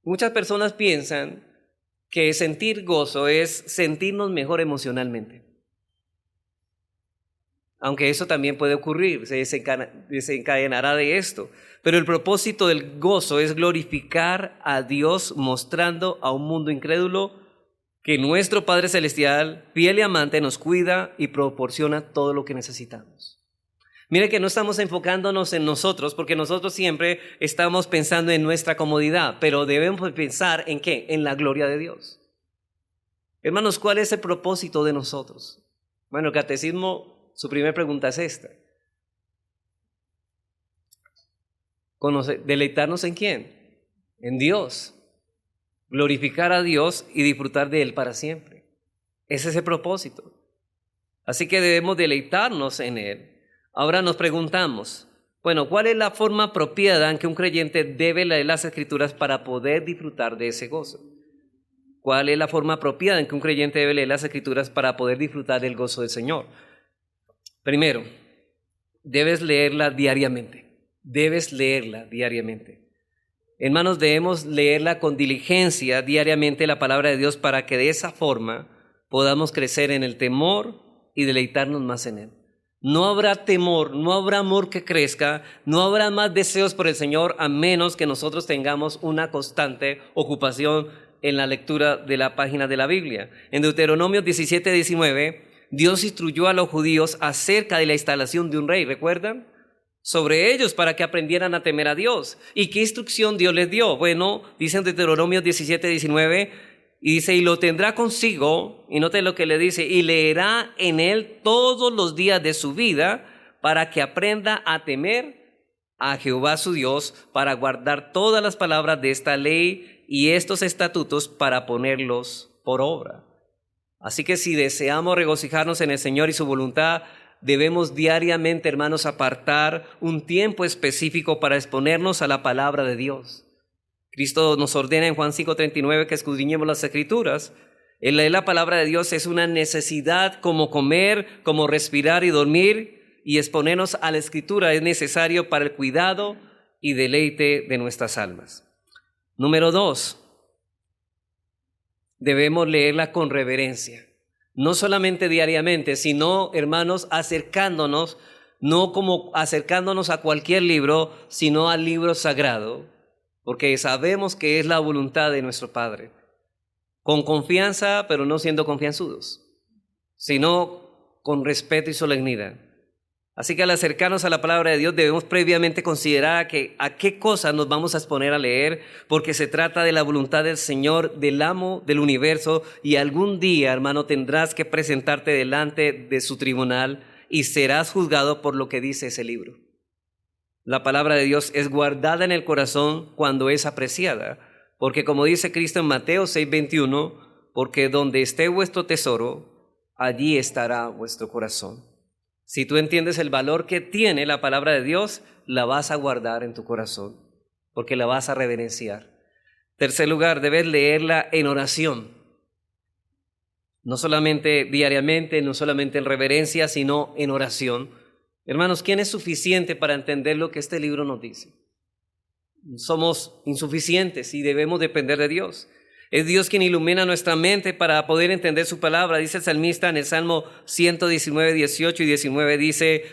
Muchas personas piensan que sentir gozo es sentirnos mejor emocionalmente. Aunque eso también puede ocurrir, se desencadenará de esto. Pero el propósito del gozo es glorificar a Dios, mostrando a un mundo incrédulo que nuestro Padre Celestial, fiel y amante, nos cuida y proporciona todo lo que necesitamos. Mire que no estamos enfocándonos en nosotros, porque nosotros siempre estamos pensando en nuestra comodidad, pero debemos pensar ¿en qué? En la gloria de Dios. Hermanos, ¿cuál es el propósito de nosotros? Bueno, el catecismo, su primera pregunta es esta. ¿Deleitarnos en quién? En Dios. Glorificar a Dios y disfrutar de Él para siempre. Ese es el propósito. Así que debemos deleitarnos en Él. Ahora nos preguntamos, bueno, ¿cuál es la forma apropiada en que un creyente debe leer las Escrituras para poder disfrutar de ese gozo? ¿Cuál es la forma apropiada en que un creyente debe leer las Escrituras para poder disfrutar del gozo del Señor? Primero, debes leerla diariamente. Debes leerla diariamente. Hermanos, debemos leerla con diligencia diariamente la palabra de Dios para que de esa forma podamos crecer en el temor y deleitarnos más en Él. No habrá temor, no habrá amor que crezca, no habrá más deseos por el Señor a menos que nosotros tengamos una constante ocupación en la lectura de la página de la Biblia. En Deuteronomio 17:19, Dios instruyó a los judíos acerca de la instalación de un rey, ¿recuerdan? Sobre ellos para que aprendieran a temer a Dios. ¿Y qué instrucción Dios les dio? Bueno, dice en Deuteronomio 17:19, y dice, y lo tendrá consigo, y note lo que le dice, y leerá en él todos los días de su vida para que aprenda a temer a Jehová su Dios, para guardar todas las palabras de esta ley y estos estatutos para ponerlos por obra. Así que si deseamos regocijarnos en el Señor y su voluntad, debemos diariamente, hermanos, apartar un tiempo específico para exponernos a la palabra de Dios. Cristo nos ordena en Juan 5:39 que escudriñemos las Escrituras. El leer la palabra de Dios es una necesidad como comer, como respirar y dormir, y exponernos a la Escritura es necesario para el cuidado y deleite de nuestras almas. Número 2, debemos leerla con reverencia. No solamente diariamente, sino, hermanos, acercándonos, no como acercándonos a cualquier libro, sino al libro sagrado, porque sabemos que es la voluntad de nuestro Padre. Con confianza, pero no siendo confianzudos, sino con respeto y solemnidad. Así que al acercarnos a la palabra de Dios debemos previamente considerar a qué cosas nos vamos a exponer a leer, porque se trata de la voluntad del Señor, del amo del universo, y algún día, hermano, tendrás que presentarte delante de su tribunal y serás juzgado por lo que dice ese libro. La palabra de Dios es guardada en el corazón cuando es apreciada, porque como dice Cristo en Mateo 6:21, porque donde esté vuestro tesoro, allí estará vuestro corazón. Si tú entiendes el valor que tiene la palabra de Dios, la vas a guardar en tu corazón, porque la vas a reverenciar. Tercer lugar, debes leerla en oración. No solamente diariamente, no solamente en reverencia, sino en oración. Hermanos, ¿quién es suficiente para entender lo que este libro nos dice? Somos insuficientes y debemos depender de Dios. Es Dios quien ilumina nuestra mente para poder entender su palabra. Dice el salmista en el Salmo 119, 18 y 19, dice,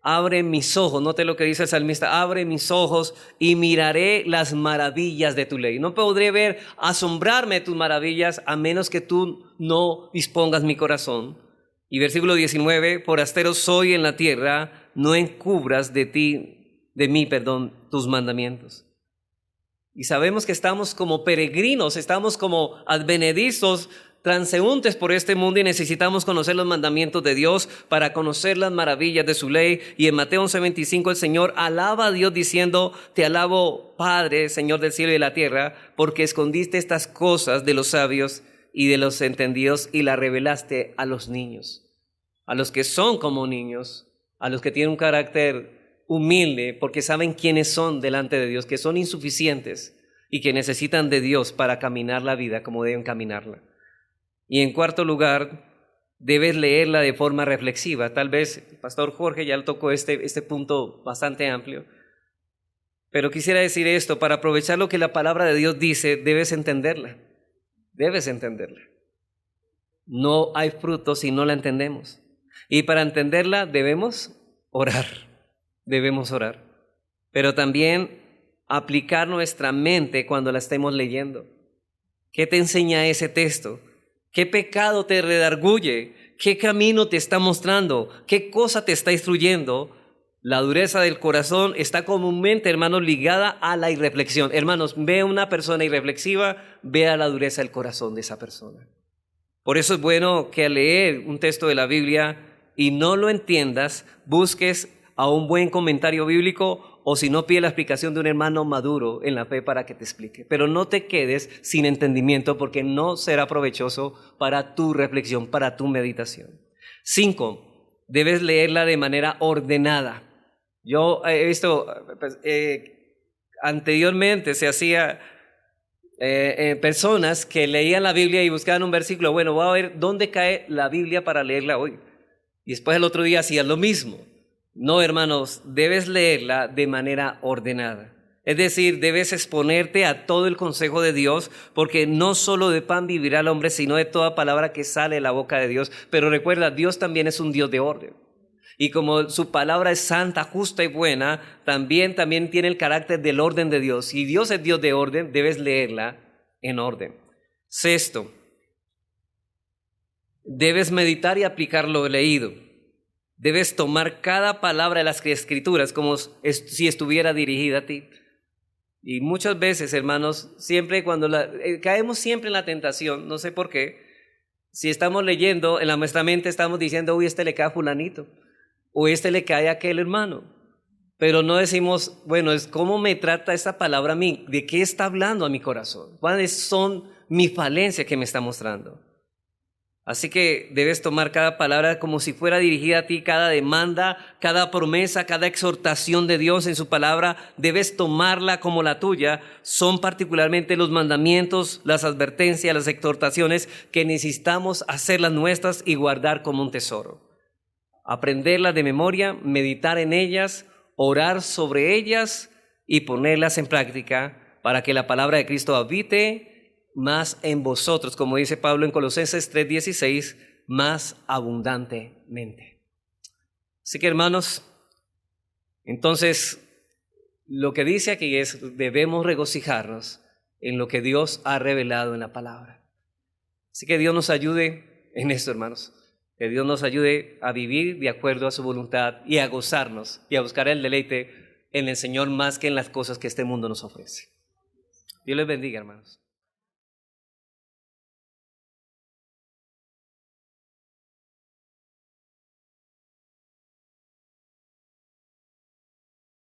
abre mis ojos, note lo que dice el salmista, abre mis ojos y miraré las maravillas de tu ley. No podré asombrarme de tus maravillas a menos que tú no dispongas mi corazón. Y versículo 19, forastero soy en la tierra, no encubras de mí, tus mandamientos. Y sabemos que estamos como peregrinos, estamos como advenedizos, transeúntes por este mundo y necesitamos conocer los mandamientos de Dios para conocer las maravillas de su ley. Y en Mateo 11:25 el Señor alaba a Dios diciendo, te alabo Padre, Señor del cielo y de la tierra, porque escondiste estas cosas de los sabios y de los entendidos y las revelaste a los niños, a los que son como niños, a los que tienen un carácter humilde, porque saben quiénes son delante de Dios, que son insuficientes y que necesitan de Dios para caminar la vida como deben caminarla. Y en cuarto lugar, debes leerla de forma reflexiva. Tal vez el pastor Jorge ya tocó este punto bastante amplio, pero quisiera decir esto, para aprovechar lo que la palabra de Dios dice, debes entenderla. Debes entenderla. No hay fruto si no la entendemos. Y para entenderla debemos orar. Debemos orar, pero también aplicar nuestra mente cuando la estemos leyendo. ¿Qué te enseña ese texto? ¿Qué pecado te redarguye? ¿Qué camino te está mostrando? ¿Qué cosa te está instruyendo? La dureza del corazón está comúnmente, hermanos, ligada a la irreflexión. Hermanos, ve a una persona irreflexiva, vea la dureza del corazón de esa persona. Por eso es bueno que al leer un texto de la Biblia y no lo entiendas, busques a un buen comentario bíblico, o si no, pide la explicación de un hermano maduro en la fe para que te explique. Pero no te quedes sin entendimiento, porque no será provechoso para tu reflexión, para tu meditación. 5, debes leerla de manera ordenada. Yo he visto, anteriormente se hacía personas que leían la Biblia y buscaban un versículo. Bueno, voy a ver dónde cae la Biblia para leerla hoy. Y después el otro día hacían lo mismo. No, hermanos, debes leerla de manera ordenada. Es decir, debes exponerte a todo el consejo de Dios, porque no solo de pan vivirá el hombre, sino de toda palabra que sale de la boca de Dios. Pero recuerda, Dios también es un Dios de orden. Y como su palabra es santa, justa y buena, también tiene el carácter del orden de Dios. Si Dios es Dios de orden, debes leerla en orden. 6, debes meditar y aplicar lo leído. Debes tomar cada palabra de las Escrituras como si estuviera dirigida a ti. Y muchas veces, hermanos, caemos siempre en la tentación, no sé por qué. Si estamos leyendo, en nuestra mente estamos diciendo, uy, este le cae a fulanito, o este le cae a aquel hermano. Pero no decimos, bueno, es cómo me trata esta palabra a mí, de qué está hablando a mi corazón, cuáles son mis falencias que me está mostrando. Así que debes tomar cada palabra como si fuera dirigida a ti, cada demanda, cada promesa, cada exhortación de Dios en su palabra, debes tomarla como la tuya. Son particularmente los mandamientos, las advertencias, las exhortaciones que necesitamos hacerlas nuestras y guardar como un tesoro. Aprenderlas de memoria, meditar en ellas, orar sobre ellas y ponerlas en práctica para que la palabra de Cristo habite más en vosotros, como dice Pablo en Colosenses 3:16, más abundantemente. Así que, hermanos, entonces lo que dice aquí es: debemos regocijarnos en lo que Dios ha revelado en la palabra. Así que Dios nos ayude en esto, hermanos. Que Dios nos ayude a vivir de acuerdo a su voluntad y a gozarnos y a buscar el deleite en el Señor más que en las cosas que este mundo nos ofrece. Dios les bendiga, hermanos.